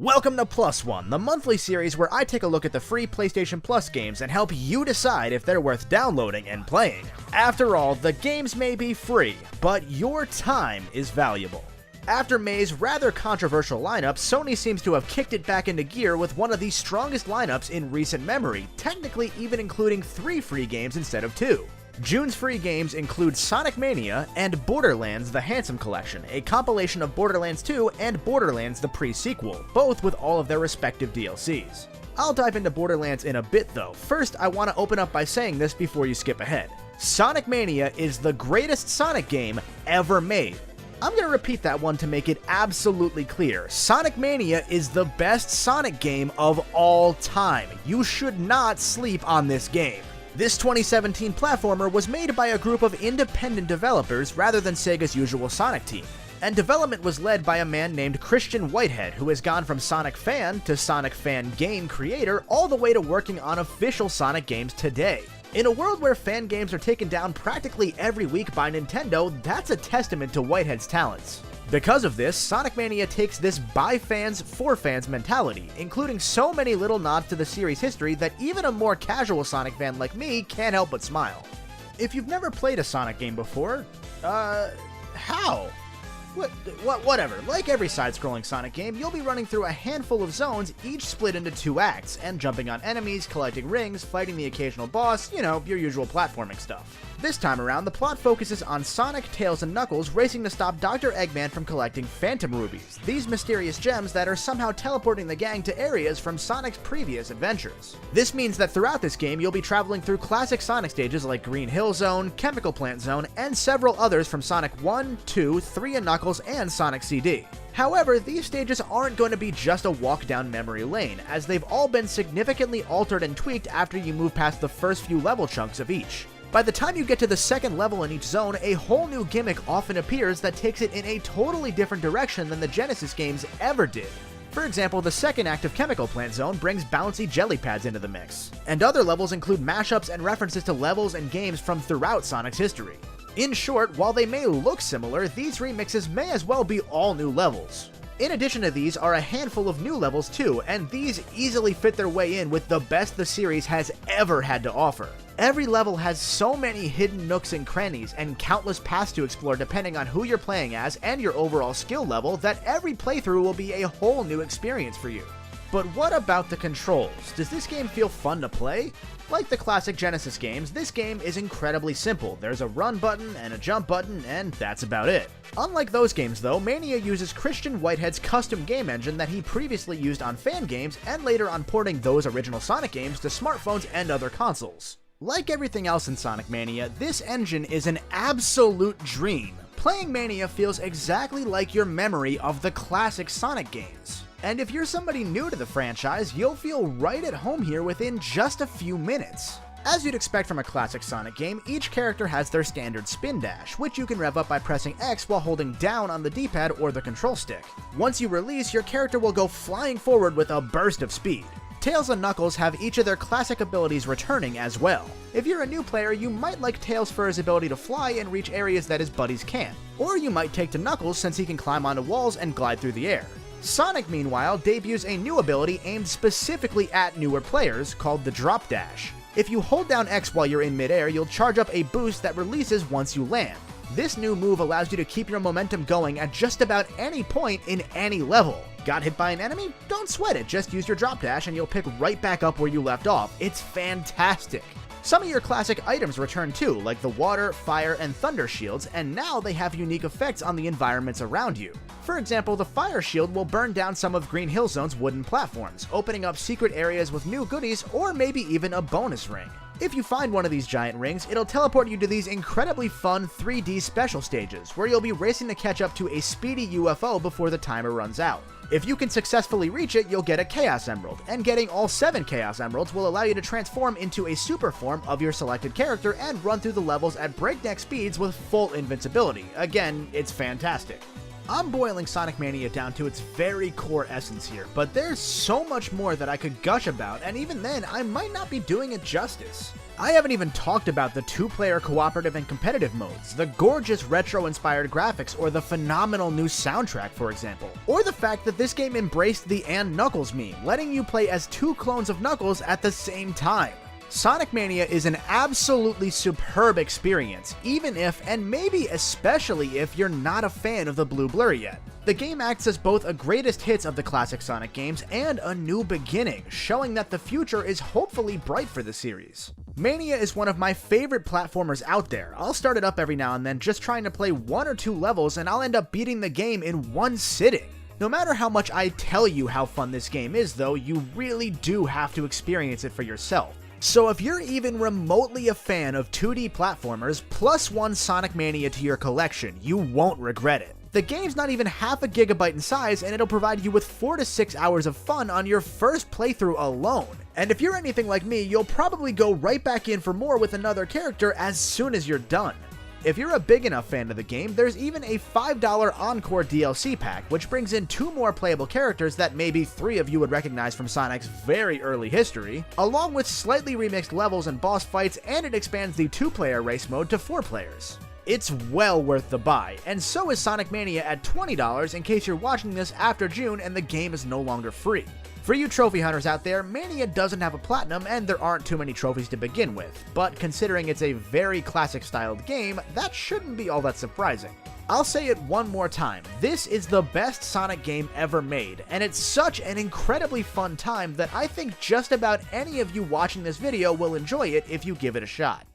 Welcome to PLUSone, the monthly series where I take a look at the free PlayStation Plus games and help you decide if they're worth downloading and playing. After all, the games may be free, but your time is valuable. After May's rather controversial lineup, Sony seems to have kicked it back into gear with one of the strongest lineups in recent memory, technically even including 3 free games instead of 2. June's free games include Sonic Mania and Borderlands The Handsome Collection, a compilation of Borderlands 2 and Borderlands the pre-sequel, both with all of their respective DLCs. I'll dive into Borderlands in a bit though. First, I want to open up by saying this before you skip ahead. Sonic Mania is the greatest Sonic game ever made. I'm going to repeat that one to make it absolutely clear. Sonic Mania is the best Sonic game of all time. You should not sleep on this game. This 2017 platformer was made by a group of independent developers rather than Sega's usual Sonic team, and development was led by a man named Christian Whitehead, who has gone from Sonic fan to Sonic fan game creator all the way to working on official Sonic games today. In a world where fan games are taken down practically every week by Nintendo, that's a testament to Whitehead's talents. Because of this, Sonic Mania takes this by fans, for fans mentality, including so many little nods to the series' history that even a more casual Sonic fan like me can't help but smile. If you've never played a Sonic game before, how? Whatever. Like every side-scrolling Sonic game, you'll be running through a handful of zones, each split into 2 acts, and jumping on enemies, collecting rings, fighting the occasional boss, you know, your usual platforming stuff. This time around, the plot focuses on Sonic, Tails, and Knuckles racing to stop Dr. Eggman from collecting Phantom Rubies, these mysterious gems that are somehow teleporting the gang to areas from Sonic's previous adventures. This means that throughout this game, you'll be traveling through classic Sonic stages like Green Hill Zone, Chemical Plant Zone, and several others from Sonic 1, 2, 3 and Knuckles, and Sonic CD. However, these stages aren't going to be just a walk down memory lane, as they've all been significantly altered and tweaked after you move past the first few level chunks of each. By the time you get to the second level in each zone, a whole new gimmick often appears that takes it in a totally different direction than the Genesis games ever did. For example, the second act of Chemical Plant Zone brings bouncy jelly pads into the mix, and other levels include mashups and references to levels and games from throughout Sonic's history. In short, while they may look similar, these remixes may as well be all new levels. In addition to these are a handful of new levels too, and these easily fit their way in with the best the series has ever had to offer. Every level has so many hidden nooks and crannies and countless paths to explore depending on who you're playing as and your overall skill level that every playthrough will be a whole new experience for you. But what about the controls? Does this game feel fun to play? Like the classic Genesis games, this game is incredibly simple. There's a run button and a jump button, and that's about it. Unlike those games though, Mania uses Christian Whitehead's custom game engine that he previously used on fan games and later on porting those original Sonic games to smartphones and other consoles. Like everything else in Sonic Mania, this engine is an absolute dream. Playing Mania feels exactly like your memory of the classic Sonic games. And if you're somebody new to the franchise, you'll feel right at home here within just a few minutes. As you'd expect from a classic Sonic game, each character has their standard spin dash, which you can rev up by pressing X while holding down on the D-pad or the control stick. Once you release, your character will go flying forward with a burst of speed. Tails and Knuckles have each of their classic abilities returning as well. If you're a new player, you might like Tails for his ability to fly and reach areas that his buddies can't. Or you might take to Knuckles since he can climb onto walls and glide through the air. Sonic, meanwhile, debuts a new ability aimed specifically at newer players called the Drop Dash. If you hold down X while you're in midair, you'll charge up a boost that releases once you land. This new move allows you to keep your momentum going at just about any point in any level. Got hit by an enemy? Don't sweat it, just use your Drop Dash and you'll pick right back up where you left off. It's fantastic. Some of your classic items return too, like the water, fire, and thunder shields, and now they have unique effects on the environments around you. For example, the fire shield will burn down some of Green Hill Zone's wooden platforms, opening up secret areas with new goodies or maybe even a bonus ring. If you find one of these giant rings, it'll teleport you to these incredibly fun 3D special stages, where you'll be racing to catch up to a speedy UFO before the timer runs out. If you can successfully reach it, you'll get a Chaos Emerald, and getting all 7 Chaos Emeralds will allow you to transform into a super form of your selected character and run through the levels at breakneck speeds with full invincibility. Again, it's fantastic. I'm boiling Sonic Mania down to its very core essence here, but there's so much more that I could gush about, and even then, I might not be doing it justice. I haven't even talked about the two-player cooperative and competitive modes, the gorgeous retro-inspired graphics, or the phenomenal new soundtrack, for example. Or the fact that this game embraced the and Knuckles meme, letting you play as two clones of Knuckles at the same time. Sonic Mania is an absolutely superb experience, even if, and maybe especially if, you're not a fan of the blue blur yet. The game acts as both a greatest hits of the classic Sonic games and a new beginning, showing that the future is hopefully bright for the series. Mania is one of my favorite platformers out there. I'll start it up every now and then just trying to play 1 or 2 levels and I'll end up beating the game in one sitting. No matter how much I tell you how fun this game is though, you really do have to experience it for yourself. So if you're even remotely a fan of 2D platformers, plus one Sonic Mania to your collection, you won't regret it. The game's not even half a gigabyte in size, and it'll provide you with 4 to 6 hours of fun on your first playthrough alone. And if you're anything like me, you'll probably go right back in for more with another character as soon as you're done. If you're a big enough fan of the game, there's even a $5 Encore Dlc Pack, which brings in 2 more playable characters that maybe 3 of you would recognize from Sonic's very early history, along with slightly remixed levels and boss fights, and it expands the 2-player race mode to 4 players. It's well worth the buy, and so is Sonic Mania at $20 in case you're watching this after June and the game is no longer free. For you trophy hunters out there, Mania doesn't have a platinum and there aren't too many trophies to begin with, but considering it's a very classic styled game, that shouldn't be all that surprising. I'll say it one more time, this is the best Sonic game ever made, and it's such an incredibly fun time that I think just about any of you watching this video will enjoy it if you give it a shot.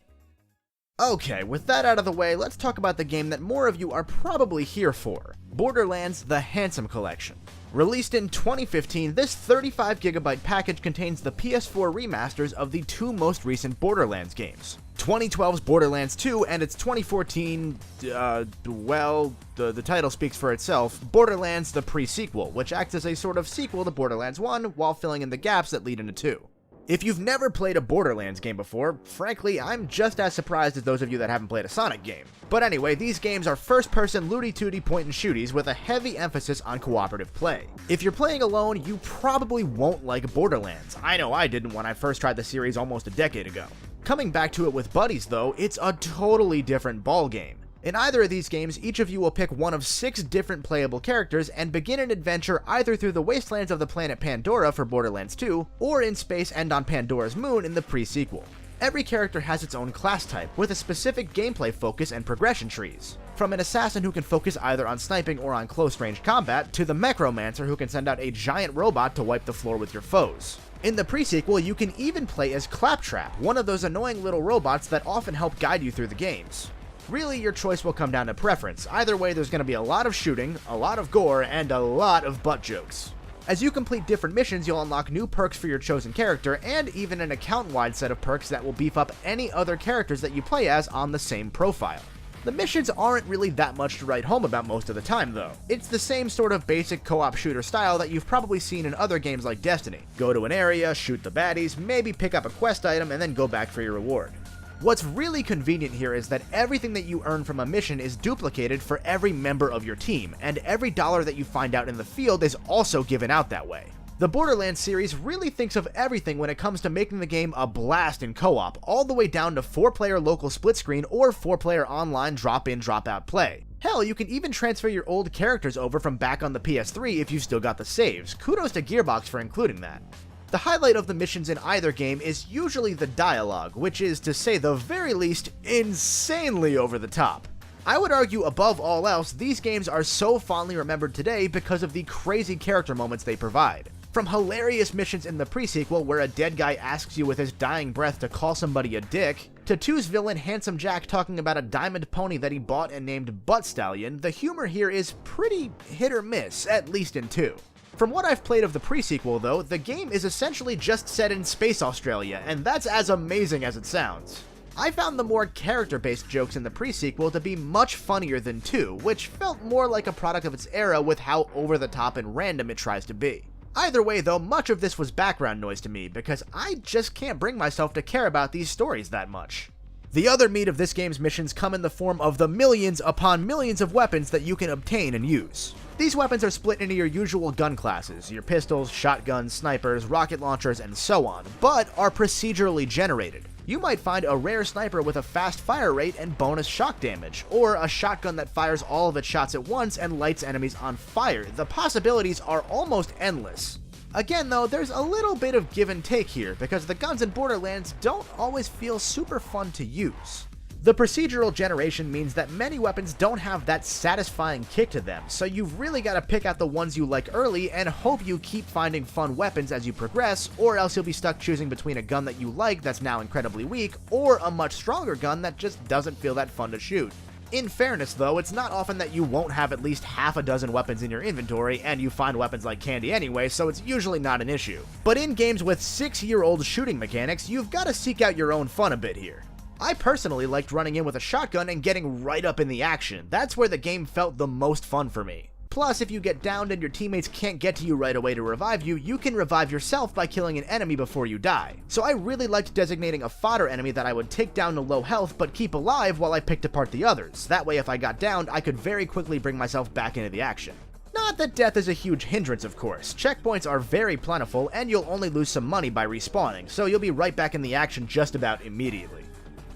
Okay, with that out of the way, let's talk about the game that more of you are probably here for, Borderlands: The Handsome Collection. Released in 2015, this 35GB package contains the PS4 remasters of the 2 most recent Borderlands games. 2012's Borderlands 2 and its 2014, the title speaks for itself, Borderlands: The Pre-Sequel, which acts as a sort of sequel to Borderlands 1 while filling in the gaps that lead into 2. If you've never played a Borderlands game before, frankly, I'm just as surprised as those of you that haven't played a Sonic game. But anyway, these games are first-person looty-tooty point-and-shooties with a heavy emphasis on cooperative play. If you're playing alone, you probably won't like Borderlands. I know I didn't when I first tried the series almost a decade ago. Coming back to it with buddies though, it's a totally different ballgame. In either of these games, each of you will pick one of 6 different playable characters and begin an adventure either through the wastelands of the planet Pandora for Borderlands 2, or in space and on Pandora's moon in the pre-sequel. Every character has its own class type, with a specific gameplay focus and progression trees. From an assassin who can focus either on sniping or on close-range combat, to the Mechromancer who can send out a giant robot to wipe the floor with your foes. In the pre-sequel, you can even play as Claptrap, one of those annoying little robots that often help guide you through the games. Really, your choice will come down to preference. Either way, there's going to be a lot of shooting, a lot of gore, and a lot of butt jokes. As you complete different missions, you'll unlock new perks for your chosen character, and even an account-wide set of perks that will beef up any other characters that you play as on the same profile. The missions aren't really that much to write home about most of the time though. It's the same sort of basic co-op shooter style that you've probably seen in other games like Destiny. Go to an area, shoot the baddies, maybe pick up a quest item, and then go back for your reward. What's really convenient here is that everything that you earn from a mission is duplicated for every member of your team, and every dollar that you find out in the field is also given out that way. The Borderlands series really thinks of everything when it comes to making the game a blast in co-op, all the way down to 4-player local split screen or 4-player online drop-in drop-out play. Hell, you can even transfer your old characters over from back on the PS3 if you've still got the saves. Kudos to Gearbox for including that. The highlight of the missions in either game is usually the dialogue, which is, to say the very least, insanely over the top. I would argue above all else, these games are so fondly remembered today because of the crazy character moments they provide. From hilarious missions in the pre-sequel where a dead guy asks you with his dying breath to call somebody a dick, to 2's villain Handsome Jack talking about a diamond pony that he bought and named Butt Stallion, the humor here is pretty hit or miss, at least in 2. From what I've played of the pre-sequel though, the game is essentially just set in Space Australia, and that's as amazing as it sounds. I found the more character-based jokes in the pre-sequel to be much funnier than 2, which felt more like a product of its era with how over-the-top and random it tries to be. Either way though, much of this was background noise to me, because I just can't bring myself to care about these stories that much. The other meat of this game's missions come in the form of the millions upon millions of weapons that you can obtain and use. These weapons are split into your usual gun classes, your pistols, shotguns, snipers, rocket launchers, and so on, but are procedurally generated. You might find a rare sniper with a fast fire rate and bonus shock damage, or a shotgun that fires all of its shots at once and lights enemies on fire. The possibilities are almost endless. Again though, there's a little bit of give and take here, because the guns in Borderlands don't always feel super fun to use. The procedural generation means that many weapons don't have that satisfying kick to them, so you've really got to pick out the ones you like early and hope you keep finding fun weapons as you progress, or else you'll be stuck choosing between a gun that you like that's now incredibly weak, or a much stronger gun that just doesn't feel that fun to shoot. In fairness though, it's not often that you won't have at least half a dozen weapons in your inventory, and you find weapons like candy anyway, so it's usually not an issue. But in games with 6-year-old shooting mechanics, you've got to seek out your own fun a bit here. I personally liked running in with a shotgun and getting right up in the action. That's where the game felt the most fun for me. Plus, if you get downed and your teammates can't get to you right away to revive you, you can revive yourself by killing an enemy before you die. So I really liked designating a fodder enemy that I would take down to low health but keep alive while I picked apart the others. That way if I got downed, I could very quickly bring myself back into the action. Not that death is a huge hindrance, of course. Checkpoints are very plentiful and you'll only lose some money by respawning, so you'll be right back in the action just about immediately.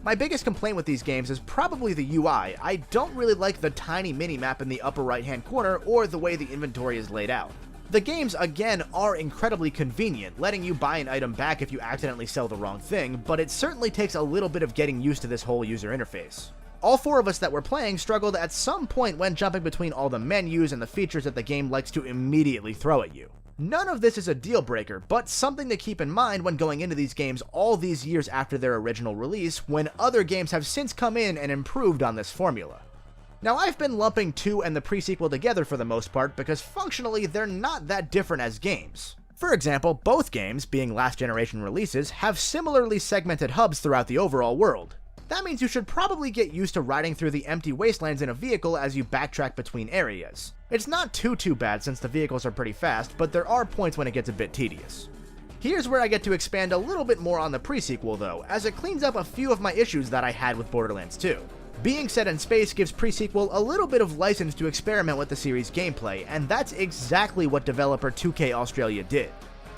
My biggest complaint with these games is probably the UI. I don't really like the tiny mini-map in the upper right-hand corner or the way the inventory is laid out. The games, again, are incredibly convenient, letting you buy an item back if you accidentally sell the wrong thing, but it certainly takes a little bit of getting used to this whole user interface. All 4 of us that were playing struggled at some point when jumping between all the menus and the features that the game likes to immediately throw at you. None of this is a deal breaker, but something to keep in mind when going into these games all these years after their original release, when other games have since come in and improved on this formula. Now I've been lumping 2 and the pre-sequel together for the most part because functionally they're not that different as games. For example, both games, being last generation releases, have similarly segmented hubs throughout the overall world. That means you should probably get used to riding through the empty wastelands in a vehicle as you backtrack between areas. It's not too bad since the vehicles are pretty fast, but there are points when it gets a bit tedious. Here's where I get to expand a little bit more on the pre-sequel though, as it cleans up a few of my issues that I had with Borderlands 2. Being set in space gives pre-sequel a little bit of license to experiment with the series' gameplay, and that's exactly what developer 2K Australia did.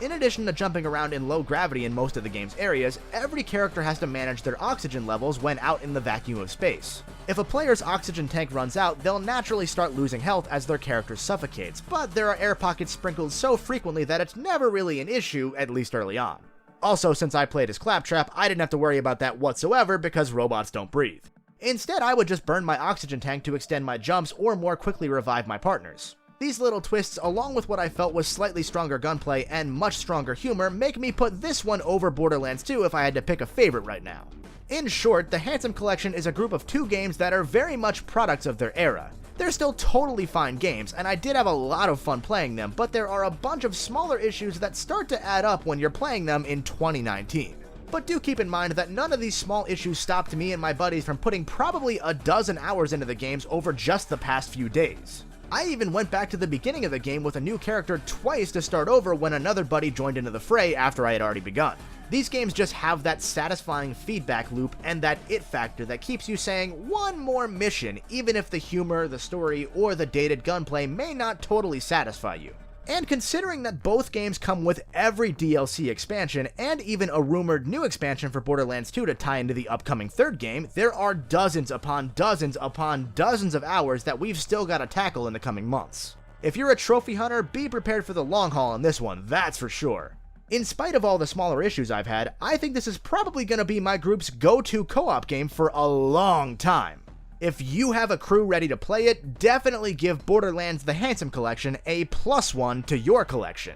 In addition to jumping around in low gravity in most of the game's areas, every character has to manage their oxygen levels when out in the vacuum of space. If a player's oxygen tank runs out, they'll naturally start losing health as their character suffocates, but there are air pockets sprinkled so frequently that it's never really an issue, at least early on. Also, since I played as Claptrap, I didn't have to worry about that whatsoever because robots don't breathe. Instead, I would just burn my oxygen tank to extend my jumps or more quickly revive my partners. These little twists, along with what I felt was slightly stronger gunplay and much stronger humor, make me put this one over Borderlands 2 if I had to pick a favorite right now. In short, the Handsome Collection is a group of 2 games that are very much products of their era. They're still totally fine games, and I did have a lot of fun playing them, but there are a bunch of smaller issues that start to add up when you're playing them in 2019. But do keep in mind that none of these small issues stopped me and my buddies from putting probably a dozen hours into the games over just the past few days. I even went back to the beginning of the game with a new character twice to start over when another buddy joined into the fray after I had already begun. These games just have that satisfying feedback loop and that it factor that keeps you saying one more mission even if the humor, the story, or the dated gunplay may not totally satisfy you. And considering that both games come with every DLC expansion and even a rumored new expansion for Borderlands 2 to tie into the upcoming 3rd game, there are dozens upon dozens upon dozens of hours that we've still got to tackle in the coming months. If you're a trophy hunter, be prepared for the long haul on this one, that's for sure. In spite of all the smaller issues I've had, I think this is probably going to be my group's go-to co-op game for a long time. If you have a crew ready to play it, definitely give Borderlands the Handsome Collection a +1 to your collection.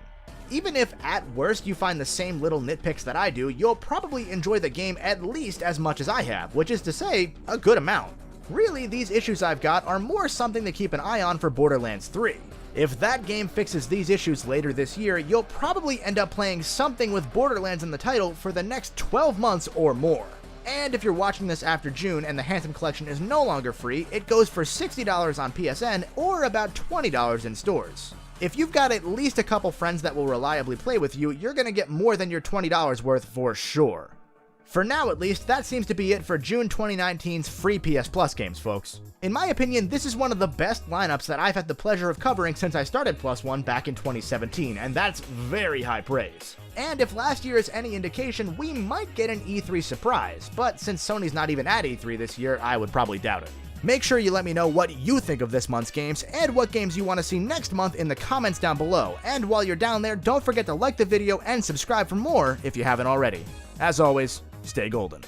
Even if at worst you find the same little nitpicks that I do, you'll probably enjoy the game at least as much as I have, which is to say, a good amount. Really, these issues I've got are more something to keep an eye on for Borderlands 3. If that game fixes these issues later this year, you'll probably end up playing something with Borderlands in the title for the next 12 months or more. And if you're watching this after June and the Handsome Collection is no longer free, it goes for $60 on PSN or about $20 in stores. If you've got at least a couple friends that will reliably play with you, you're gonna get more than your $20 worth for sure. For now at least, that seems to be it for June 2019's free PS Plus games, folks. In my opinion, this is one of the best lineups that I've had the pleasure of covering since I started PLUSone back in 2017, and that's very high praise. And if last year is any indication, we might get an E3 surprise, but since Sony's not even at E3 this year, I would probably doubt it. Make sure you let me know what you think of this month's games and what games you want to see next month in the comments down below, and while you're down there, don't forget to like the video and subscribe for more if you haven't already. As always, stay golden.